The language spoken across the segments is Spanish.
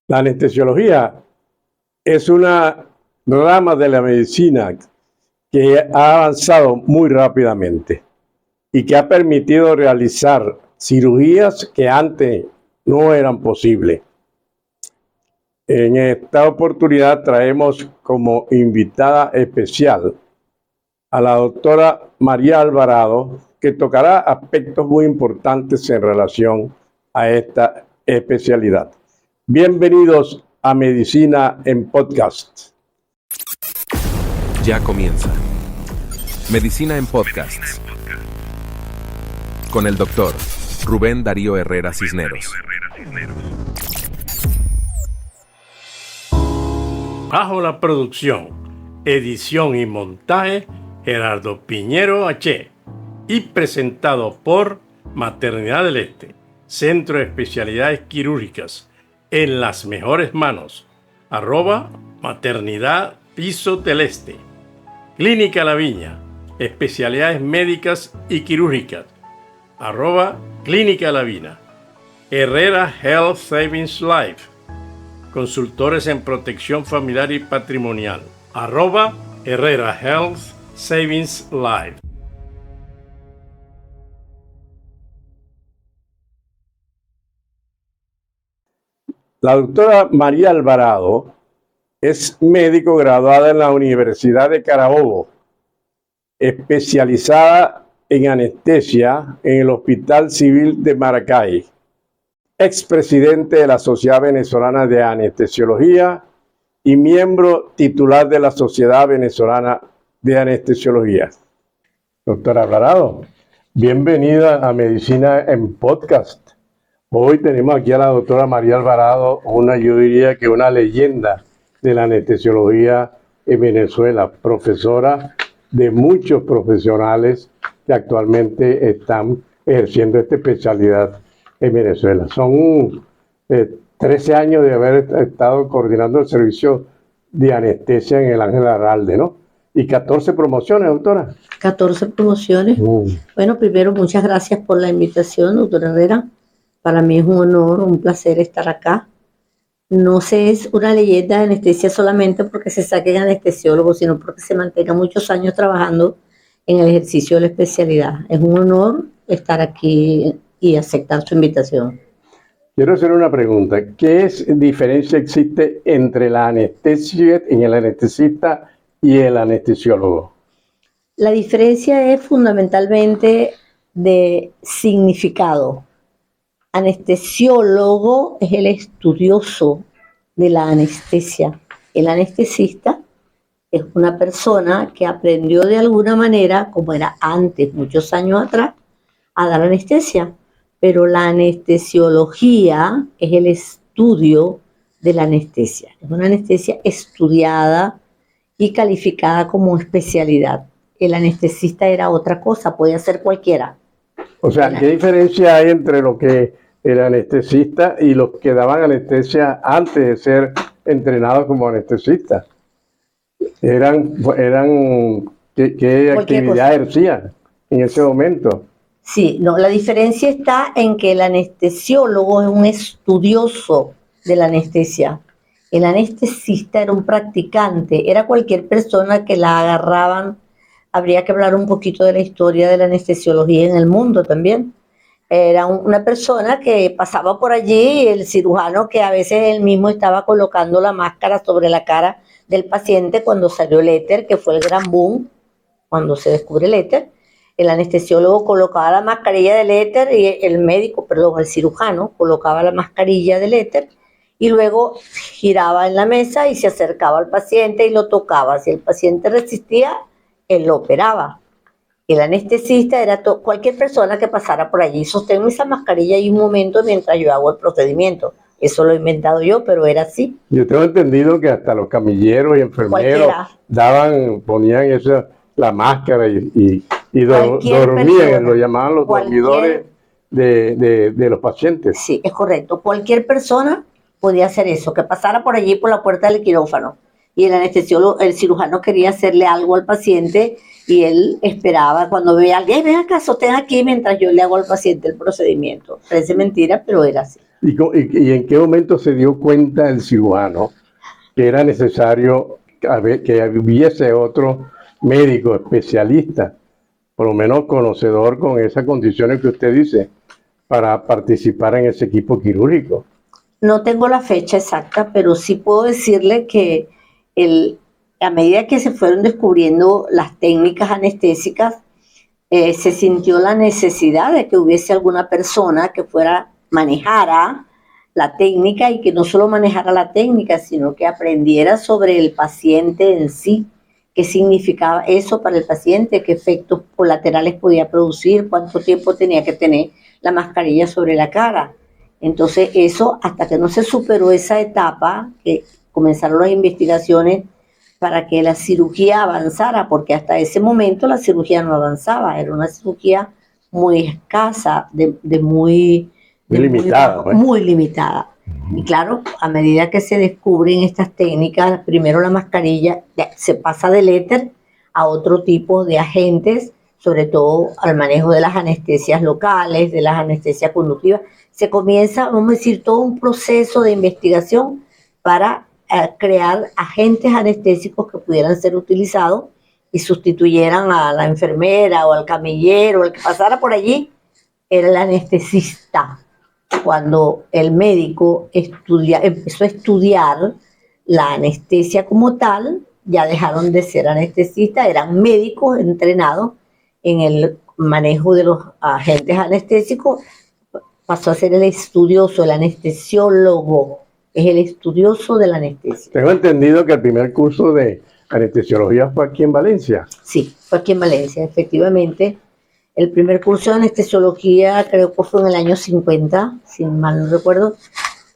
La anestesiología es una rama de la medicina que ha avanzado muy rápidamente y que ha permitido realizar cirugías que antes no eran posibles. En esta oportunidad traemos como invitada especial a la doctora María Alvarado, que tocará aspectos muy importantes en relación a esta especialidad. Bienvenidos a Medicina en Podcast. Ya comienza Medicina en Podcasts con el doctor Rubén Darío Herrera Cisneros. Bajo la producción, edición y montaje, Gerardo Piñero H. Y presentado por Maternidad del Este, Centro de Especialidades Quirúrgicas, en las mejores manos, @Maternidad Piso del Este. Clínica La Viña, especialidades médicas y quirúrgicas, @Clínica La Viña. Herrera Health Savings Life, consultores en protección familiar y patrimonial, @Herrera Health Savings Life. La doctora María Alvarado es médico graduada en la Universidad de Carabobo, especializada en anestesia en el Hospital Civil de Maracay, expresidente de la Sociedad Venezolana de Anestesiología y miembro titular de la Sociedad Venezolana de Anestesiología. Doctora Alvarado, bienvenida a Medicina en Podcast. Hoy tenemos aquí a la doctora María Alvarado, yo diría que una leyenda de la anestesiología en Venezuela, profesora de muchos profesionales que actualmente están ejerciendo esta especialidad en Venezuela. Son 13 años de haber estado coordinando el servicio de anestesia en el Ángel Arralde, ¿no? Y 14 promociones, doctora. 14 promociones. Bueno, primero, muchas gracias por la invitación, doctora Herrera. Para mí es un honor, un placer estar acá. No se es una leyenda de anestesia solamente porque se saquen anestesiólogos, sino porque se mantenga muchos años trabajando en el ejercicio de la especialidad. Es un honor estar aquí y aceptar su invitación. Quiero hacer una pregunta. ¿Qué diferencia existe entre la anestesia, en el anestesista y el anestesiólogo? La diferencia es fundamentalmente de significado. Anestesiólogo es el estudioso de la anestesia. El anestesista es una persona que aprendió de alguna manera, como era antes, muchos años atrás, a dar anestesia. Pero la anestesiología es el estudio de la anestesia. Es una anestesia estudiada y calificada como especialidad. El anestesista era otra cosa, podía ser cualquiera. O sea, ¿qué diferencia hay entre lo que el anestesista y los que daban anestesia antes de ser entrenados como anestesistas? ¿Qué actividad ejercían en ese momento? Sí, no, la diferencia está en que el anestesiólogo es un estudioso de la anestesia. El anestesista era un practicante, era cualquier persona que la agarraban. Habría que hablar un poquito de la historia de la anestesiología en el mundo también. Era una persona que pasaba por allí, el cirujano que a veces él mismo estaba colocando la máscara sobre la cara del paciente cuando salió el éter, que fue el gran boom, cuando se descubre el éter. El anestesiólogo colocaba la mascarilla del éter y el cirujano colocaba la mascarilla del éter y luego giraba en la mesa y se acercaba al paciente y lo tocaba. Si el paciente resistía, él lo operaba. El anestesista era cualquier persona que pasara por allí. Sosténme esa mascarilla y un momento mientras yo hago el procedimiento. Eso lo he inventado yo, pero era así. Yo tengo entendido que hasta los camilleros y enfermeros ponían la máscara y dormían, lo llamaban los dormidores de los pacientes. Sí, es correcto. Cualquier persona podía hacer eso, que pasara por allí por la puerta del quirófano. Y el anestesiólogo, el cirujano quería hacerle algo al paciente y él esperaba cuando veía a alguien, ven acá, sostén aquí mientras yo le hago al paciente el procedimiento. Parece mentira, pero era así. ¿Y en qué momento se dio cuenta el cirujano que era necesario que hubiese otro médico especialista, por lo menos conocedor con esas condiciones que usted dice, para participar en ese equipo quirúrgico? No tengo la fecha exacta, pero sí puedo decirle que a medida que se fueron descubriendo las técnicas anestésicas, se sintió la necesidad de que hubiese alguna persona que manejara la técnica y que no solo manejara la técnica, sino que aprendiera sobre el paciente en sí, qué significaba eso para el paciente, qué efectos colaterales podía producir, cuánto tiempo tenía que tener la mascarilla sobre la cara. Entonces eso, hasta que no se superó esa etapa, que comenzaron las investigaciones para que la cirugía avanzara, porque hasta ese momento la cirugía no avanzaba, era una cirugía muy escasa, muy limitada. Muy limitada. Y claro, a medida que se descubren estas técnicas, primero la mascarilla se pasa del éter a otro tipo de agentes, sobre todo al manejo de las anestesias locales, de las anestesias conductivas. Se comienza, vamos a decir, todo un proceso de investigación para crear agentes anestésicos que pudieran ser utilizados y sustituyeran a la enfermera o al camillero, el que pasara por allí, era el anestesista. Cuando el médico empezó a estudiar la anestesia como tal, ya dejaron de ser anestesistas, eran médicos entrenados en el manejo de los agentes anestésicos, pasó a ser el estudioso, el anestesiólogo, es el estudioso de la anestesia. Tengo entendido que el primer curso de anestesiología fue aquí en Valencia. Sí, fue aquí en Valencia, efectivamente. El primer curso de anestesiología creo que fue en el año 50, si mal no recuerdo.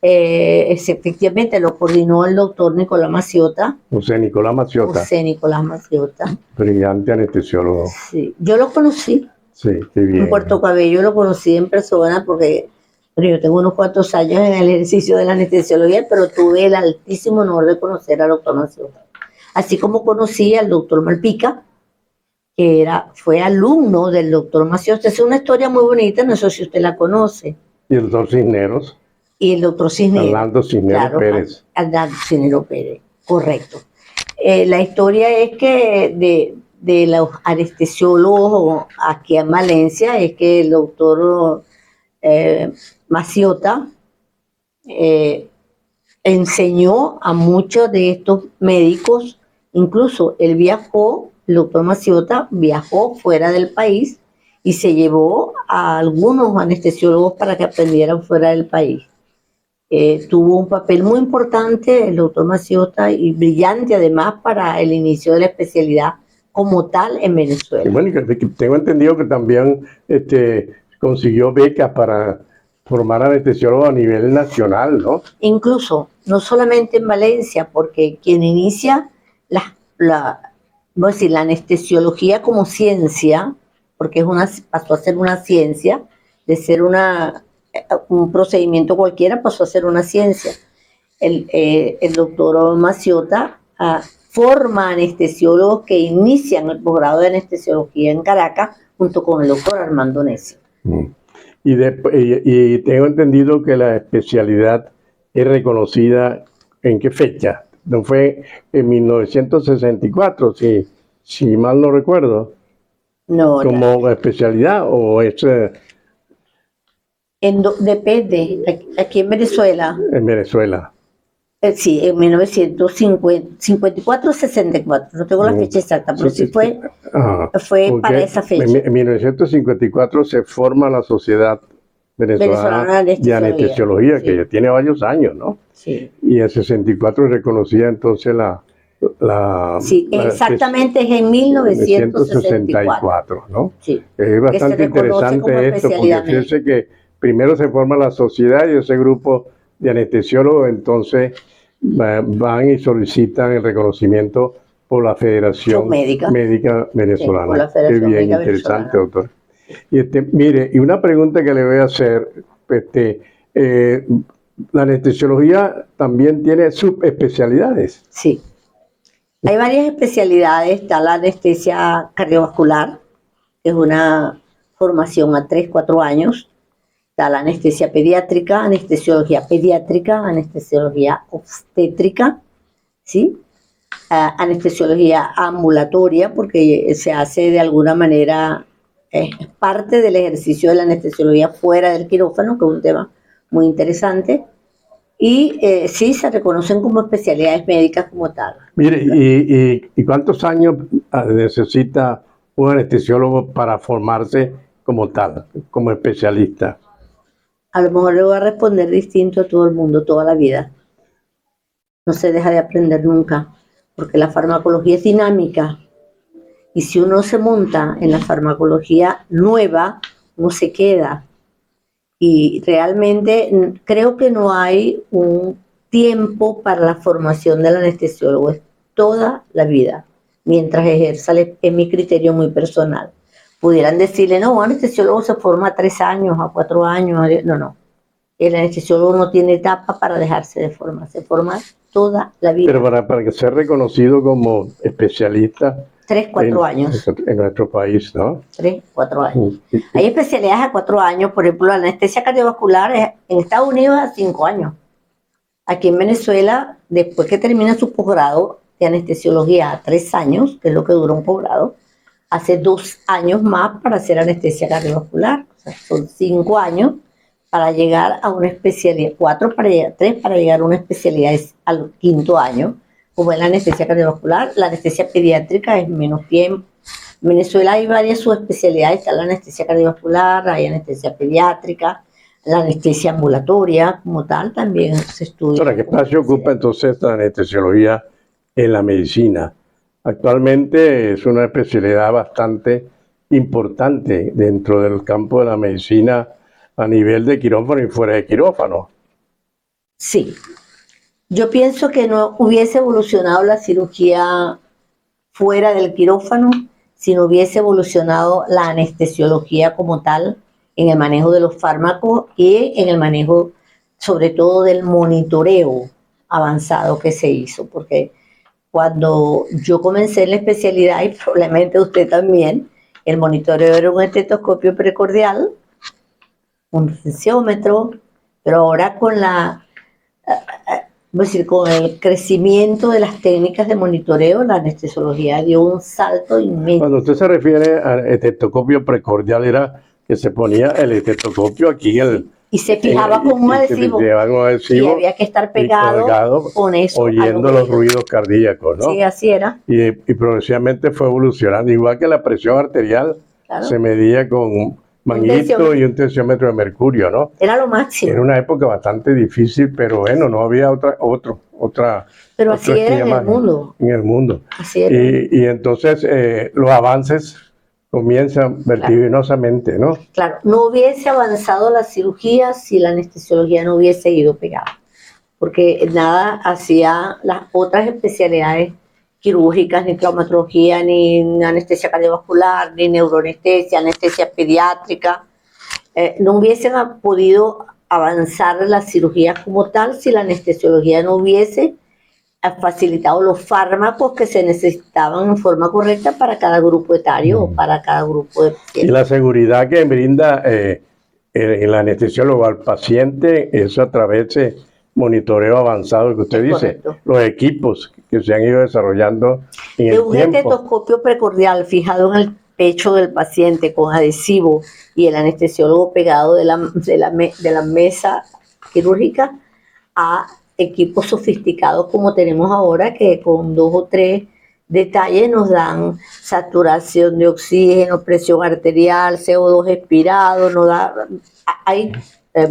Efectivamente lo coordinó el doctor Nicolás Maciota. José Nicolás Maciota. José Nicolás Maciota. Brillante anestesiólogo. Sí, yo lo conocí. Sí, qué bien. En Puerto Cabello lo conocí en persona porque yo tengo unos cuantos años en el ejercicio de la anestesiología, pero tuve el altísimo honor de conocer al doctor Maciota. Así como conocí al doctor Malpica, que fue alumno del doctor Maciota. Es una historia muy bonita, no sé si usted la conoce. Y el doctor Cisneros. Y el doctor Cisneros. Orlando Cisneros Pérez. Orlando Cisneros Pérez, correcto. La historia es que de los anestesiólogos aquí en Valencia es que el doctor Maciota enseñó a muchos de estos médicos, incluso el doctor Maciota viajó fuera del país y se llevó a algunos anestesiólogos para que aprendieran fuera del país. Tuvo un papel muy importante el doctor Maciota y brillante además para el inicio de la especialidad como tal en Venezuela. Y bueno, tengo entendido que también consiguió becas para formar anestesiólogos a nivel nacional, ¿no? Incluso, no solamente en Valencia, porque quien inicia la anestesiología como ciencia, porque pasó a ser una ciencia, de ser un procedimiento cualquiera, pasó a ser una ciencia. El doctor Maciota forma anestesiólogos que inician el posgrado de anestesiología en Caracas junto con el doctor Armando Necio. Y tengo entendido que la especialidad es reconocida ¿en qué fecha? ¿No fue en 1964, si mal no recuerdo? No. ¿Como especialidad o es...? Depende. Aquí en Venezuela. En Venezuela. Sí, en 1954 o 64, no tengo la fecha exacta, pero sí fue para esa fecha. En 1954 se forma la Sociedad Venezolana de Anestesiología, que ya tiene varios años, ¿no? Sí. Y en 64 reconocía entonces sí, exactamente es en 1964, ¿no? Sí. Es bastante interesante esto, porque fíjense que primero se forma la sociedad y ese grupo de anestesiólogos entonces van y solicitan el reconocimiento por la Federación Médica Venezolana. Sí, qué bien, interesante, doctor. Y mire, y una pregunta que le voy a hacer, la anestesiología también tiene subespecialidades. Sí, hay varias especialidades. Está la anestesia cardiovascular, que es una formación a 3-4 años. Está la anestesiología pediátrica, anestesiología obstétrica, ¿sí? Anestesiología ambulatoria, porque se hace de alguna manera, es parte del ejercicio de la anestesiología fuera del quirófano, que es un tema muy interesante. Y sí, se reconocen como especialidades médicas como tal. Mire, ¿y cuántos años necesita un anestesiólogo para formarse como tal, como especialista? A lo mejor le voy a responder distinto a todo el mundo, toda la vida. No se deja de aprender nunca, porque la farmacología es dinámica. Y si uno se monta en la farmacología nueva, uno se queda. Y realmente creo que no hay un tiempo para la formación del anestesiólogo, es toda la vida, mientras ejerza, es mi criterio muy personal. Pudieran decirle, no, un anestesiólogo se forma a 3 años, a 4 años, no. El anestesiólogo no tiene etapa para dejarse de formar, se forma toda la vida. Pero para que sea reconocido como especialista 3, 4 años. En nuestro país, ¿no? 3, 4 años. Hay especialidades a 4 años, por ejemplo, la anestesia cardiovascular en Estados Unidos a 5 años. Aquí en Venezuela, después que termina su posgrado de anestesiología a 3 años, que es lo que dura un posgrado, hace 2 años más para hacer anestesia cardiovascular. O sea, son 5 años para llegar a una especialidad, 3 para llegar a una especialidad al 5.º año, como es la anestesia cardiovascular. La anestesia pediátrica es menos tiempo. En Venezuela hay varias subespecialidades, está la anestesia cardiovascular, hay anestesia pediátrica, la anestesia ambulatoria como tal también se estudia. Ahora, ¿qué espacio ocupa entonces la anestesiología en la medicina? Actualmente es una especialidad bastante importante dentro del campo de la medicina a nivel de quirófano y fuera de quirófano. Sí. Yo pienso que no hubiese evolucionado la cirugía fuera del quirófano si no hubiese evolucionado la anestesiología como tal en el manejo de los fármacos y en el manejo sobre todo del monitoreo avanzado que se hizo, porque cuando yo comencé en la especialidad, y probablemente usted también, el monitoreo era un estetoscopio precordial, un tensiómetro, pero ahora con con el crecimiento de las técnicas de monitoreo, la anestesiología dio un salto inmenso. Cuando usted se refiere al estetoscopio precordial, era que se ponía el estetoscopio aquí y se fijaba con un adhesivo, y había que estar pegado con eso, oyendo los ruidos cardíacos, ¿no? Sí, así era. Y progresivamente fue evolucionando, igual que la presión arterial, claro, se medía con un manguito y un tensiómetro de mercurio, ¿no? Era lo máximo. Era una época bastante difícil, pero bueno, no había otra. Pero así era en el mundo. En el mundo. Así era. Y entonces los avances comienzan vertiginosamente, ¿no? Claro, no hubiese avanzado la cirugía si la anestesiología no hubiese ido pegada, porque nada hacía las otras especialidades quirúrgicas, ni traumatología, ni anestesia cardiovascular, ni neuroanestesia, anestesia pediátrica, no hubiesen podido avanzar las cirugías como tal si la anestesiología no hubiese facilitado los fármacos que se necesitaban en forma correcta para cada grupo etario o para cada grupo de pacientes. Y la seguridad que brinda el anestesiólogo al paciente es a través de monitoreo avanzado que usted dice, correcto, los equipos que se han ido desarrollando en el tiempo. Un estetoscopio precordial fijado en el pecho del paciente con adhesivo y el anestesiólogo pegado de la mesa quirúrgica a equipos sofisticados como tenemos ahora, que con 2 o 3 detalles nos dan saturación de oxígeno, presión arterial, CO2 expirado, hay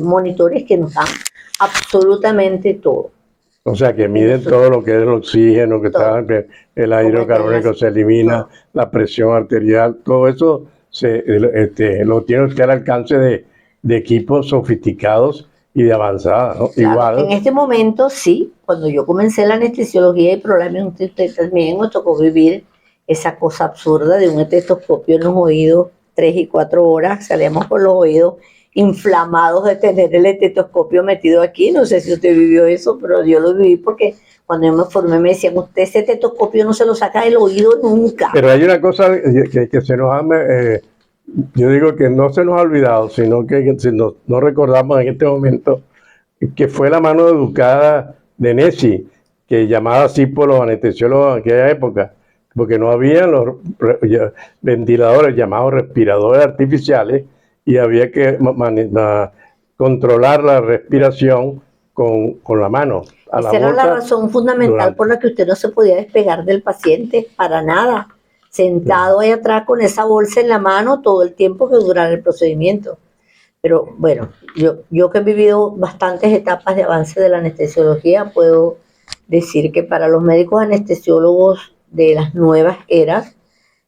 monitores que nos dan absolutamente todo. O sea, que miden todo lo que es el oxígeno, que está, el aire carbónico se elimina, la presión arterial, todo eso lo tiene que al alcance de equipos sofisticados y de avanzada, ¿no? Claro, igual. En este momento sí, cuando yo comencé la anestesiología y probablemente usted también nos tocó vivir esa cosa absurda de un estetoscopio en los oídos 3 y 4 horas, salíamos con los oídos inflamados de tener el estetoscopio metido aquí. No sé si usted vivió eso, pero yo lo viví porque cuando yo me formé me decían, usted ese estetoscopio no se lo saca del oído nunca. Pero hay una cosa que se nos ha Yo digo que no se nos ha olvidado, sino que no recordamos en este momento que fue la mano educada de Nessie, que llamaba así por los anestesiólogos en aquella época, porque no había los ventiladores llamados respiradores artificiales y había que controlar la respiración con la mano. Esa era la razón fundamental por la que usted no se podía despegar del paciente para nada, sentado ahí atrás con esa bolsa en la mano todo el tiempo que durara el procedimiento. Pero bueno, yo que he vivido bastantes etapas de avance de la anestesiología, puedo decir que para los médicos anestesiólogos de las nuevas eras,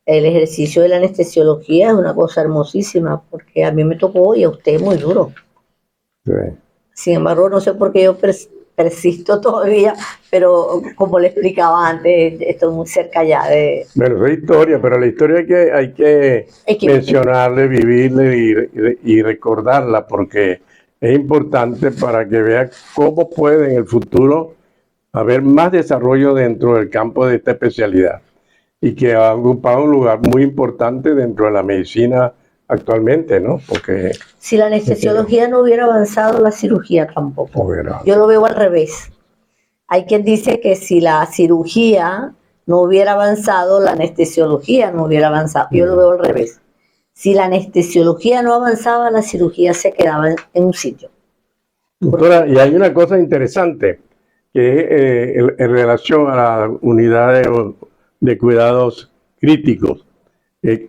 el ejercicio de la anestesiología es una cosa hermosísima, porque a mí me tocó y a usted muy duro. Sí. Sin embargo, no sé por qué yo persisto todavía, pero como le explicaba antes, estoy muy cerca ya de... Bueno, es historia, pero la historia hay que mencionarle, vivirle y recordarla, porque es importante para que vea cómo puede en el futuro haber más desarrollo dentro del campo de esta especialidad y que ha ocupado un lugar muy importante dentro de la medicina actualmente, ¿no? Porque si la anestesiología no hubiera avanzado, la cirugía tampoco. Yo lo veo al revés. Hay quien dice que si la cirugía no hubiera avanzado, la anestesiología no hubiera avanzado. Yo lo veo al revés. Si la anestesiología no avanzaba, la cirugía se quedaba en un sitio. Doctora, y hay una cosa interesante, que en relación a la unidad de cuidados críticos,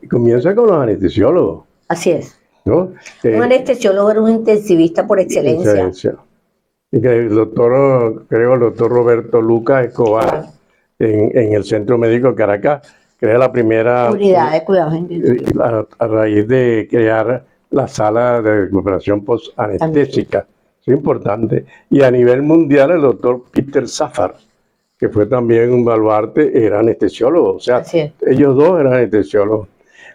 comienza con los anestesiólogos. Así es. ¿No? Un anestesiólogo era un intensivista por excelencia. Y que el doctor Roberto Lucas Escobar, en el Centro Médico de Caracas, crea la primera unidad de cuidados intensivos. A raíz de crear la sala de recuperación post-anestésica. Es importante. Y a nivel mundial, el doctor Peter Safar, que fue también un baluarte, era anestesiólogo. O sea, ellos dos eran anestesiólogos.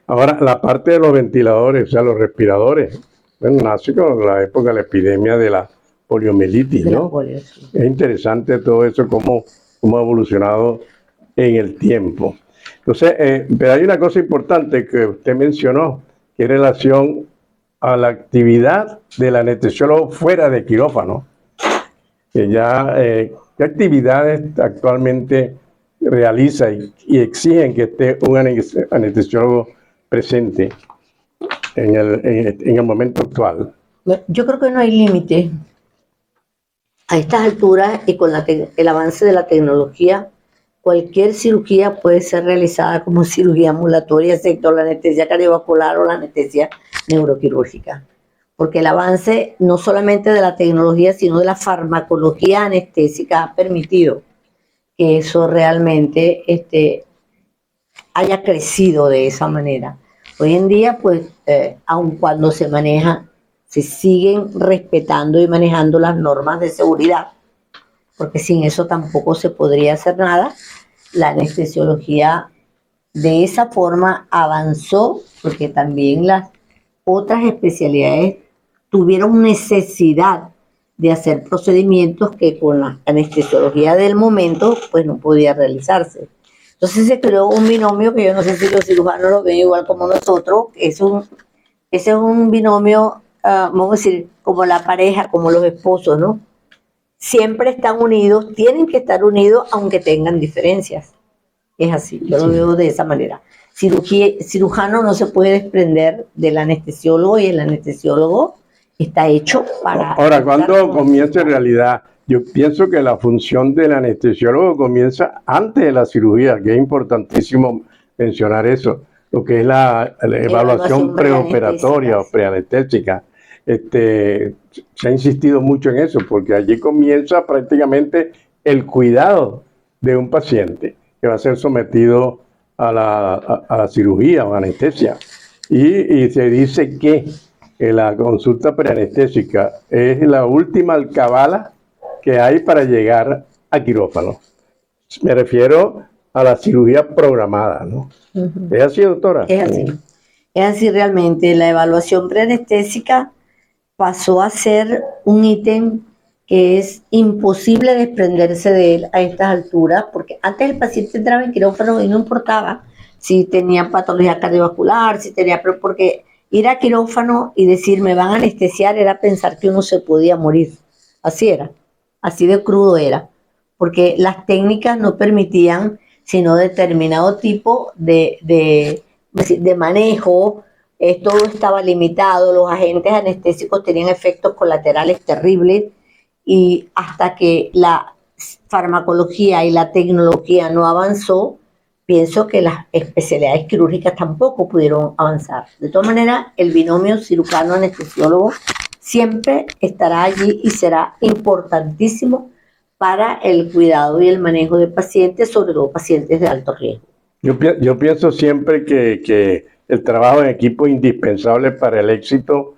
Ahora, la parte de los ventiladores, o sea, los respiradores, bueno, nace con la época de la epidemia de la poliomielitis, ¿no? Es interesante todo eso, cómo ha evolucionado en el tiempo. Entonces, pero hay una cosa importante que usted mencionó, que es relación a la actividad del anestesiólogo fuera de quirófano. Que ya, ¿qué actividades actualmente realiza y exigen que esté un anestesiólogo presente en el momento actual? Yo creo que no hay límite. A estas alturas y con el avance de la tecnología, cualquier cirugía puede ser realizada como cirugía ambulatoria, excepto la anestesia cardiovascular o la anestesia neuroquirúrgica. Porque el avance no solamente de la tecnología, sino de la farmacología anestésica ha permitido que eso realmente haya crecido de esa manera. Hoy en día, pues, aun cuando se siguen respetando y manejando las normas de seguridad, porque sin eso tampoco se podría hacer nada. La anestesiología de esa forma avanzó, porque también las otras especialidades tuvieron necesidad de hacer procedimientos que con la anestesiología del momento pues no podía realizarse. Entonces se creó un binomio que yo no sé si los cirujanos lo ven igual como nosotros. Ese es un binomio, vamos a decir, como la pareja, como los esposos, ¿no? Siempre están unidos, tienen que estar unidos aunque tengan diferencias. Es así, yo lo veo de esa manera. Cirujano no se puede desprender del anestesiólogo y el anestesiólogo está hecho para... Ahora, ¿cuándo comienza en realidad? Yo pienso que la función del anestesiólogo comienza antes de la cirugía, que es importantísimo mencionar eso, lo que es la evaluación preoperatoria o preanestésica. Se ha insistido mucho en eso, porque allí comienza prácticamente el cuidado de un paciente que va a ser sometido a la cirugía o anestesia. Y se dice que la consulta preanestésica es la última alcabala que hay para llegar a quirófano. Me refiero a la cirugía programada, ¿no? ¿Es así, doctora? Es así. Es así realmente. La evaluación preanestésica pasó a ser un ítem que es imposible desprenderse de él a estas alturas, porque antes el paciente entraba en quirófano y no importaba si tenía patología cardiovascular, si tenía, pero porque ir a quirófano y decir me van a anestesiar era pensar que uno se podía morir. Así era, así de crudo era, porque las técnicas no permitían sino determinado tipo de manejo. Todo estaba limitado, los agentes anestésicos tenían efectos colaterales terribles y hasta que la farmacología y la tecnología no avanzó, pienso que las especialidades quirúrgicas tampoco pudieron avanzar. De todas maneras, el binomio cirujano-anestesiólogo siempre estará allí y será importantísimo para el cuidado y el manejo de pacientes, sobre todo pacientes de alto riesgo. Yo pienso siempre que el trabajo en equipo es indispensable para el éxito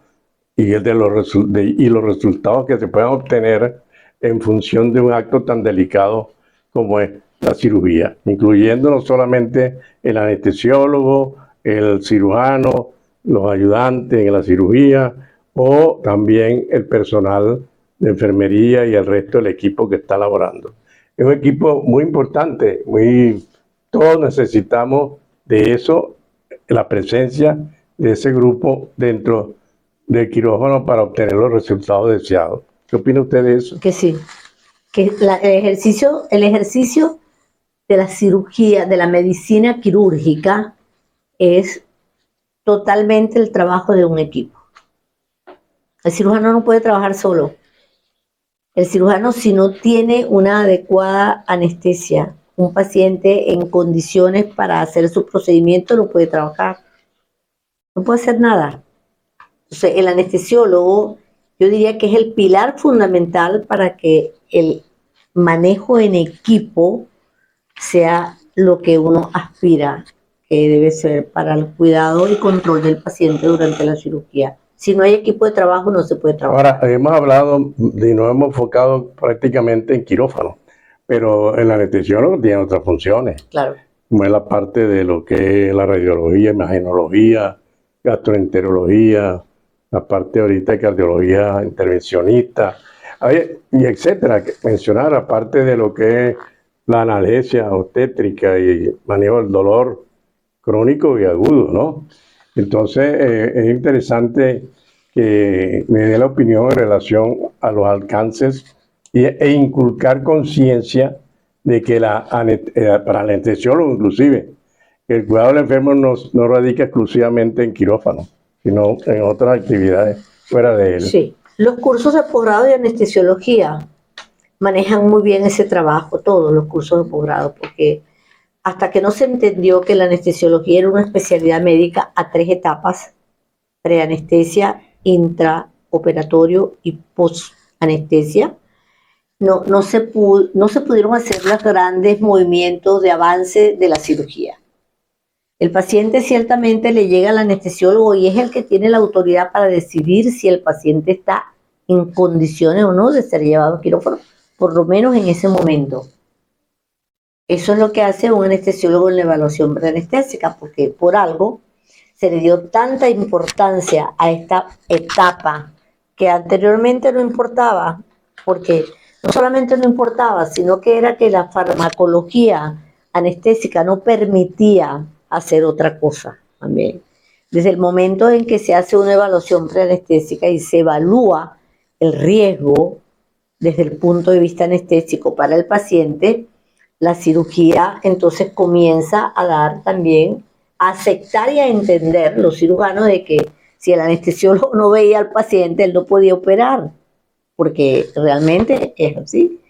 y los resultados que se puedan obtener en función de un acto tan delicado como es la cirugía, incluyendo no solamente el anestesiólogo, el cirujano, los ayudantes en la cirugía o también el personal de enfermería y el resto del equipo que está laborando. Es un equipo muy importante, todos necesitamos de eso, la presencia de ese grupo dentro del quirófano para obtener los resultados deseados. ¿Qué opina usted de eso? Que sí, que el ejercicio de la cirugía, de la medicina quirúrgica, es totalmente el trabajo de un equipo. El cirujano no puede trabajar solo. El cirujano, si no tiene una adecuada anestesia, un paciente en condiciones para hacer su procedimiento, no puede trabajar. No puede hacer nada. Entonces, el anestesiólogo, yo diría que es el pilar fundamental para que el manejo en equipo sea lo que uno aspira, que debe ser para el cuidado y control del paciente durante la cirugía. Si no hay equipo de trabajo, no se puede trabajar. Ahora, hemos hablado y nos hemos enfocado prácticamente en quirófano, pero el anestesiólogo tiene otras funciones, Claro. como es la parte de lo que es la radiología, imagenología, gastroenterología, la parte ahorita de cardiología intervencionista, y etcétera, mencionar aparte de lo que es la analgesia obstétrica y manejo del dolor crónico y agudo, ¿no? Entonces, es interesante que me dé la opinión en relación a los alcances e inculcar conciencia de que para el anestesiólogo inclusive, el cuidado del enfermo no radica exclusivamente en quirófano, sino en otras actividades fuera de él. Sí, los cursos de posgrado de anestesiología manejan muy bien ese trabajo, todos los cursos de posgrado, porque hasta que no se entendió que la anestesiología era una especialidad médica a 3 etapas: preanestesia, intraoperatorio y postanestesia, no se pudieron hacer los grandes movimientos de avance de la cirugía. El paciente ciertamente le llega al anestesiólogo y es el que tiene la autoridad para decidir si el paciente está en condiciones o no de ser llevado a quirófano, por lo menos en ese momento. Eso es lo que hace un anestesiólogo en la evaluación preanestésica, porque por algo se le dio tanta importancia a esta etapa que anteriormente no importaba, porque no solamente no importaba, sino que era que la farmacología anestésica no permitía hacer otra cosa también. Desde el momento en que se hace una evaluación preanestésica y se evalúa el riesgo desde el punto de vista anestésico para el paciente, la cirugía entonces comienza a dar también, a aceptar y a entender los cirujanos de que si el anestesiólogo no veía al paciente, él no podía operar, porque realmente es así.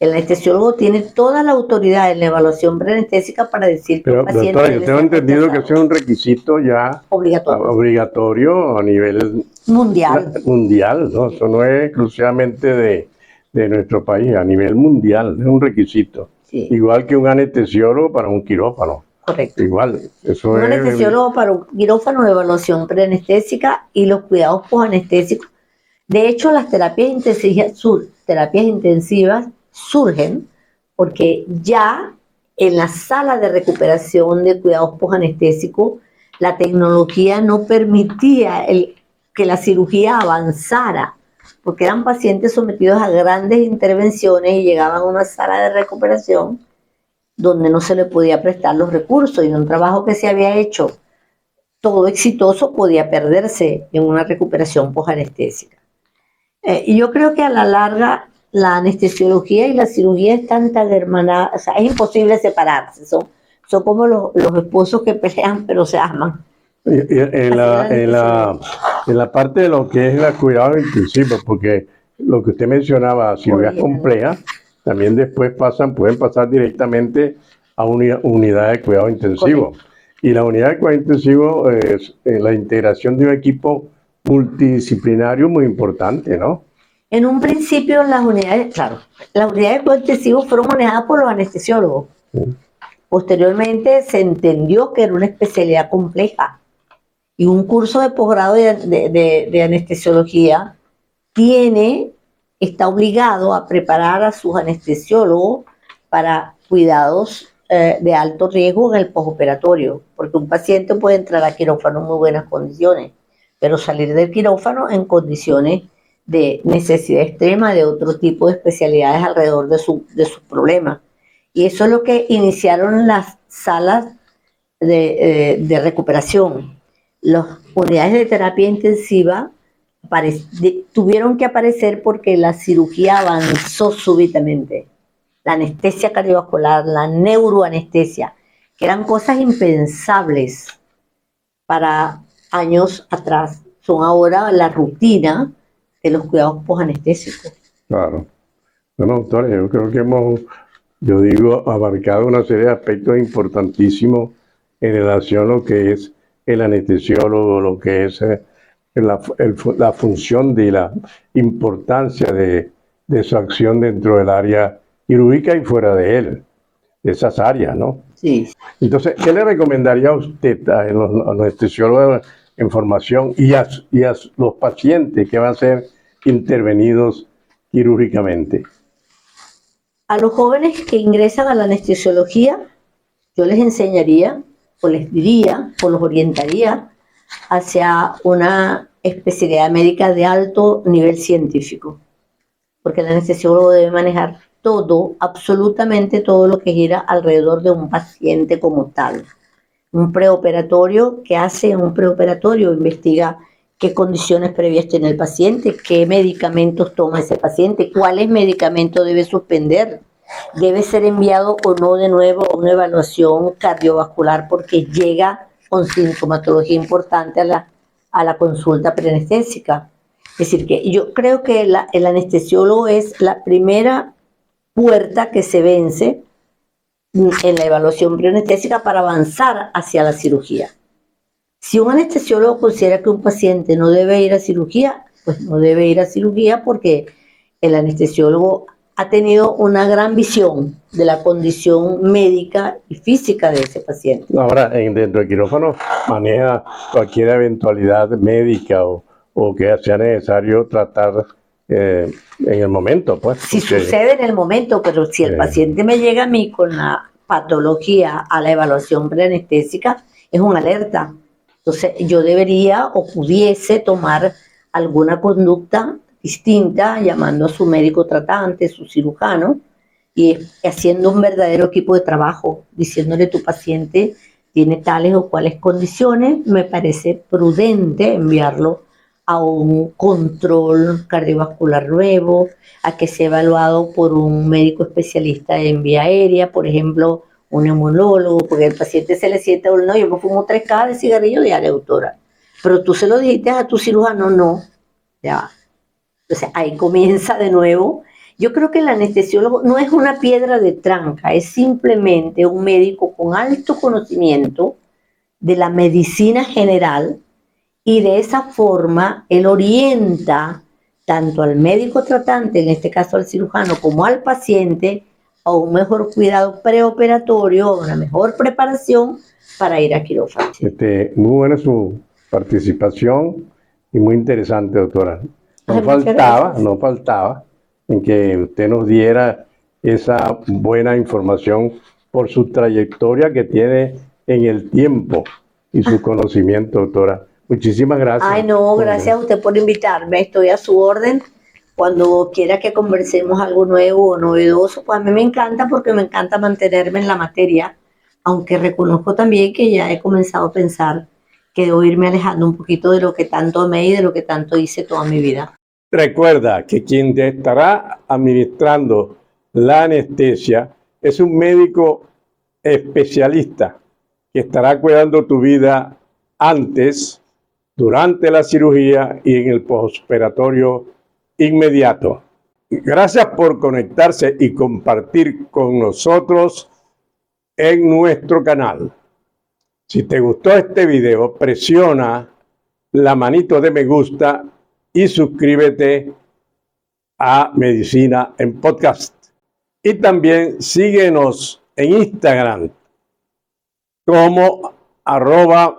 El anestesiólogo tiene toda la autoridad en la evaluación preanestésica para decir que Pero, el paciente... doctora, yo tengo entendido que eso es un requisito ya obligatorio a nivel mundial, ¿no? Eso no es exclusivamente de nuestro país, a nivel mundial, es un requisito. Sí. Igual que un anestesiólogo para un quirófano. Correcto. Igual, eso un es... anestesiólogo para un quirófano de evaluación preanestésica y los cuidados posanestésicos. De hecho, las terapias intensivas surgen porque ya en la sala de recuperación de cuidados posanestésicos la tecnología no permitía que la cirugía avanzara, porque eran pacientes sometidos a grandes intervenciones y llegaban a una sala de recuperación donde no se le podía prestar los recursos y un trabajo que se había hecho todo exitoso podía perderse en una recuperación posanestésica. Y yo creo que a la larga la anestesiología y la cirugía están tan hermanadas, o sea, es imposible separarse, son como los esposos que pelean pero se aman. En la parte de lo que es el cuidado intensivo, porque lo que usted mencionaba, cirugías complejas, también después pueden pasar directamente a unidad de cuidado intensivo. Correcto. Y la unidad de cuidado intensivo es la integración de un equipo multidisciplinario muy importante, ¿no? En un principio las unidades de cuidado intensivo fueron manejadas por los anestesiólogos. Posteriormente se entendió que era una especialidad compleja y un curso de posgrado de anestesiología está obligado a preparar a sus anestesiólogos para cuidados de alto riesgo en el postoperatorio, porque un paciente puede entrar a quirófano en muy buenas condiciones, pero salir del quirófano en condiciones de necesidad extrema de otro tipo de especialidades alrededor de sus problemas. Y eso es lo que iniciaron las salas de recuperación. Las unidades de terapia intensiva tuvieron que aparecer porque la cirugía avanzó súbitamente. La anestesia cardiovascular, la neuroanestesia, que eran cosas impensables para años atrás, son ahora la rutina de los cuidados posanestésicos. Claro. Bueno, doctora, yo creo que hemos, abarcado una serie de aspectos importantísimos en relación a lo que es el anestesiólogo, lo que es la función de la importancia de su acción dentro del área quirúrgica y fuera de él, de esas áreas, ¿no? Sí. Entonces, ¿qué le recomendaría a usted, a los anestesiólogos en formación y a los pacientes que van a ser intervenidos quirúrgicamente? A los jóvenes que ingresan a la anestesiología, yo les enseñaría, o les diría, o los orientaría hacia una especialidad médica de alto nivel científico, porque el anestesiólogo debe manejar todo, absolutamente todo lo que gira alrededor de un paciente como tal. Un preoperatorio, ¿qué hace en un preoperatorio? Investiga qué condiciones previas tiene el paciente, qué medicamentos toma ese paciente, cuáles medicamentos debe suspender, debe ser enviado o no de nuevo a una evaluación cardiovascular porque llega con sintomatología importante a la consulta preanestésica. Es decir, que yo creo que el anestesiólogo es la primera puerta que se vence en la evaluación preanestésica para avanzar hacia la cirugía. Si un anestesiólogo considera que un paciente no debe ir a cirugía, pues no debe ir a cirugía porque el anestesiólogo ha tenido una gran visión de la condición médica y física de ese paciente. Ahora, dentro del quirófano maneja cualquier eventualidad médica o que sea necesario tratar en el momento, pues. Si sucede en el momento, pero si el paciente me llega a mí con la patología a la evaluación preanestésica, es una alerta. Entonces, yo debería o pudiese tomar alguna conducta distinta, llamando a su médico tratante, su cirujano, y haciendo un verdadero equipo de trabajo, diciéndole tu paciente tiene tales o cuales condiciones, me parece prudente enviarlo a un control cardiovascular nuevo, a que sea evaluado por un médico especialista en vía aérea, por ejemplo, un neumólogo, porque el paciente se le siente, no, yo me fumo 3 cajas de cigarrillo diario, doctora, pero tú se lo dijiste a tu cirujano, no, ya. Entonces ahí comienza de nuevo. Yo creo que el anestesiólogo no es una piedra de tranca, es simplemente un médico con alto conocimiento de la medicina general y de esa forma él orienta tanto al médico tratante, en este caso al cirujano, como al paciente a un mejor cuidado preoperatorio, a una mejor preparación para ir a quirófano. Muy buena su participación y muy interesante, doctora. No faltaba en que usted nos diera esa buena información por su trayectoria que tiene en el tiempo y su conocimiento, doctora. Muchísimas gracias. Ay, no, gracias a usted por invitarme. Estoy a su orden Cuando quiera que conversemos algo nuevo o novedoso, pues a mí me encanta porque me encanta mantenerme en la materia, aunque reconozco también que ya he comenzado a pensar que debo irme alejando un poquito de lo que tanto amé y de lo que tanto hice toda mi vida. Recuerda que quien te estará administrando la anestesia es un médico especialista que estará cuidando tu vida antes, durante la cirugía y en el postoperatorio inmediato. Gracias por conectarse y compartir con nosotros en nuestro canal. Si te gustó este video, presiona la manito de me gusta y suscríbete a Medicina en Podcast. Y también síguenos en Instagram como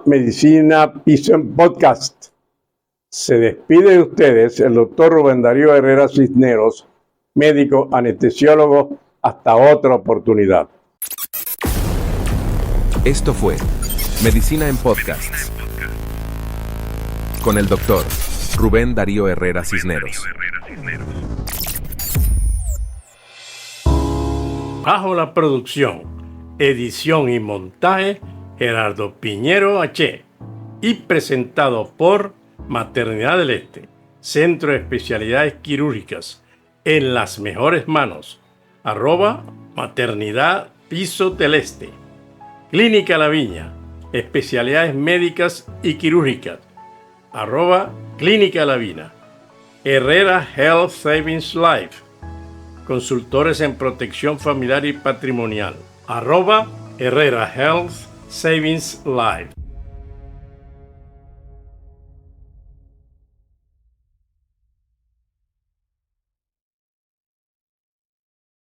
@Medicina Piso en Podcast. Se despide de ustedes el doctor Rubén Darío Herrera Cisneros, médico anestesiólogo. Hasta otra oportunidad. Esto fue Medicina en Podcasts con el doctor Rubén Darío Herrera Cisneros. Bajo la producción, edición y montaje, Gerardo Piñero H. Y presentado por Maternidad del Este, Centro de Especialidades Quirúrgicas, en las mejores manos. @Maternidad Piso del Este. Clínica La Viña, especialidades médicas y quirúrgicas. @Clínica La Viña. Herrera Health Savings Life. Consultores en protección familiar y patrimonial. @Herrera Health Savings Life.